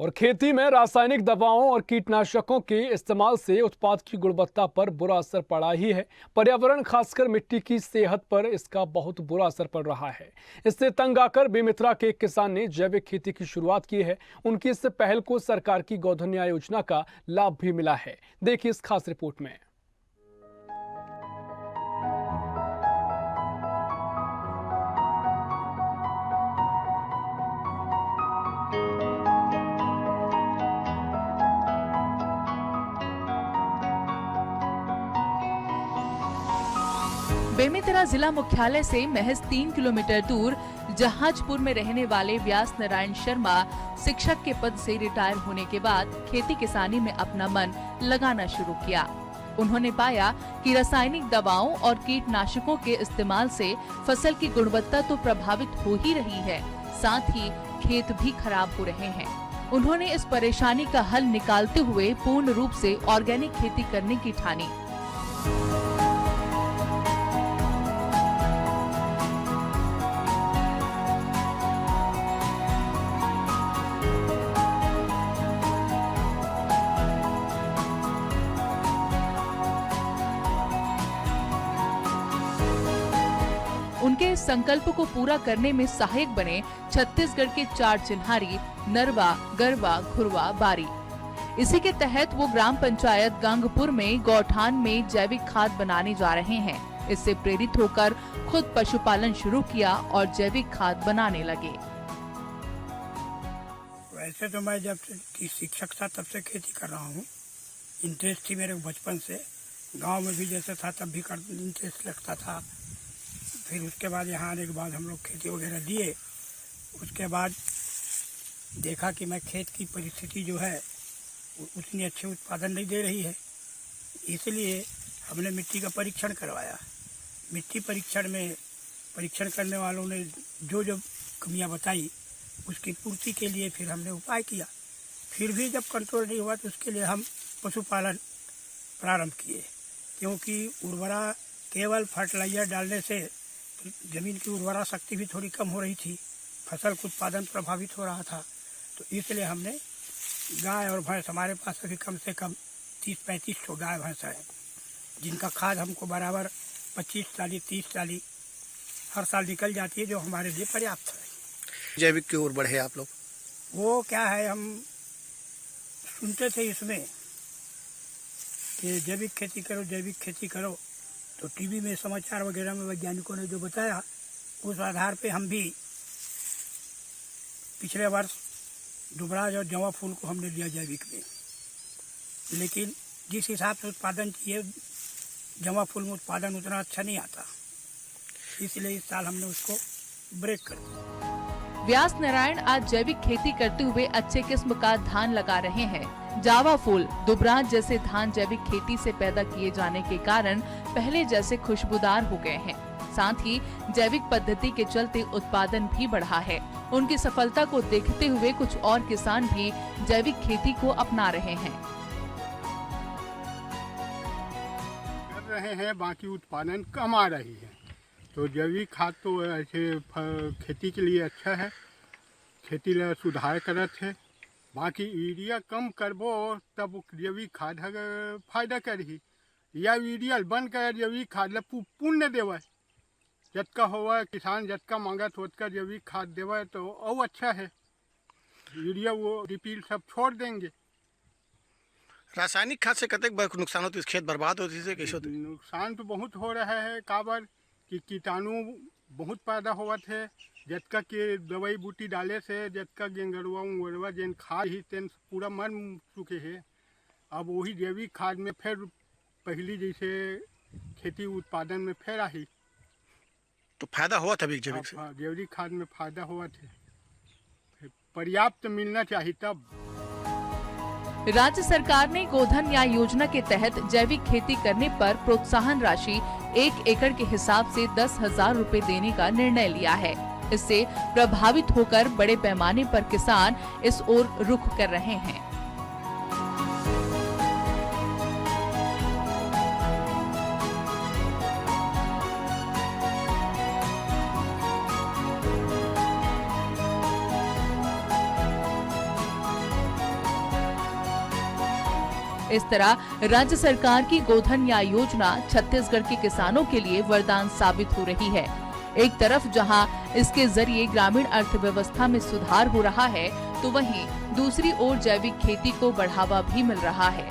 और खेती में रासायनिक दवाओं और कीटनाशकों के इस्तेमाल से उत्पाद की गुणवत्ता पर बुरा असर पड़ा ही है। पर्यावरण खासकर मिट्टी की सेहत पर इसका बहुत बुरा असर पड़ रहा है। इससे तंग आकर बेमित्रा के एक किसान ने जैविक खेती की शुरुआत की है। उनकी इस पहल को सरकार की गोधन न्याय योजना का लाभ भी मिला है। देखिए इस खास रिपोर्ट में। बेमेतरा जिला मुख्यालय से महज 3 किलोमीटर दूर जहाजपुर में रहने वाले व्यास नारायण शर्मा शिक्षक के पद से रिटायर होने के बाद खेती किसानी में अपना मन लगाना शुरू किया। उन्होंने पाया कि रासायनिक दवाओं और कीटनाशकों के इस्तेमाल से फसल की गुणवत्ता तो प्रभावित हो ही रही है, साथ ही खेत भी खराब हो रहे हैं। उन्होंने इस परेशानी का हल निकालते हुए पूर्ण रूप से ऑर्गेनिक खेती करने की ठानी। उनके इस संकल्प को पूरा करने में सहायक बने छत्तीसगढ़ के 4 चिन्हारी नरवा, गरवा, घुरवा, बारी। इसी के तहत वो ग्राम पंचायत गंगपुर में गौठान में जैविक खाद बनाने जा रहे हैं। इससे प्रेरित होकर खुद पशुपालन शुरू किया और जैविक खाद बनाने लगे। वैसे तो मैं जब से शिक्षक था तब से खेती कर रहा हूँ। इंटरेस्ट थी मेरे को बचपन से। गांव में भी जैसे था तब भी इंटरेस्ट लगता था। फिर उसके बाद यहाँ आने के बाद हम लोग खेती वगैरह दिए। उसके बाद देखा कि मैं खेत की परिस्थिति जो है उतनी अच्छे उत्पादन नहीं दे रही है, इसलिए हमने मिट्टी का परीक्षण करवाया। मिट्टी परीक्षण करने वालों ने जो जो कमियां बताई उसकी पूर्ति के लिए फिर हमने उपाय किया। फिर भी जब कंट्रोल नहीं हुआ तो उसके लिए हम पशुपालन प्रारंभ किए, क्योंकि उर्वरा केवल फर्टिलाइजर डालने से जमीन की उर्वरा शक्ति भी थोड़ी कम हो रही थी, फसल का उत्पादन प्रभावित हो रहा था। तो इसलिए हमने गाय और भैंस, हमारे पास अभी कम से कम 30-35 ठो गाय भैंस है, जिनका खाद हमको बराबर 25-40-30 हर साल निकल जाती है, जो हमारे लिए पर्याप्त है। जैविक की ओर बढ़े आप लोग? वो क्या है, हम सुनते थे इसमें कि जैविक खेती करो, जैविक खेती करो, तो टीवी में समाचार वगैरह में वैज्ञानिकों ने जो बताया उस आधार पे हम भी पिछले वर्ष दुबराज और जवा फूल को हमने लिया जैविक में। लेकिन जिस हिसाब से उत्पादन किए, जवा फूल में उत्पादन उतना अच्छा नहीं आता, इसलिए इस साल हमने उसको ब्रेक कर दिया। व्यास नारायण आज जैविक खेती करते हुए अच्छे किस्म का धान लगा रहे हैं। जावा फूल, दुबराज जैसे धान जैविक खेती से पैदा किए जाने के कारण पहले जैसे खुशबूदार हो गए हैं। साथ ही जैविक पद्धति के चलते उत्पादन भी बढ़ा है। उनकी सफलता को देखते हुए कुछ और किसान भी जैविक खेती को अपना रहे हैं। कर रहे हैं, बाकी उत्पादन कम आ रही है। तो जैविक खाद तो ऐसे खेती के लिए अच्छा है, खेती ला सुधार करत है। बाकी यूरिया कम करबो तब जैविक खाद फायदा करही, या यूरिया बंद कर जैविक खाद ला पुण्य देवे। जतका होवा किसान जतका मांगत ओतका जैविक खाद देवे तो और अच्छा है। यूरिया वो रिपील सब छोड़ देंगे। रासायनिक खाद से कतक नुकसान होती है? खेत बर्बाद होती है कैसे? नुकसान तो बहुत हो रहा है, काबर कि कीटाणु बहुत पैदा होवत है। जतका के दवाई बूटी डाले से जतका गेंगरवा उंगरवा जेन खाद ही तेन पूरा मर चुके हैं। अब वही जैविक खाद में फिर पहली जैसे खेती उत्पादन में फिर आई। तो फायदा हुआ था जैविक से? जैविक खाद में फायदा हुआ था, पर्याप्त मिलना चाहिए तब। राज्य सरकार ने गोधन न्याय योजना के तहत जैविक खेती करने पर प्रोत्साहन राशि 1 एकड़ के हिसाब से 10,000 रुपए देने का निर्णय लिया है। इससे प्रभावित होकर बड़े पैमाने पर किसान इस ओर रुख कर रहे हैं। इस तरह राज्य सरकार की गोधन न्याय योजना छत्तीसगढ़ के किसानों के लिए वरदान साबित हो रही है। एक तरफ जहां इसके जरिए ग्रामीण अर्थव्यवस्था में सुधार हो रहा है, तो वहीं दूसरी ओर जैविक खेती को बढ़ावा भी मिल रहा है।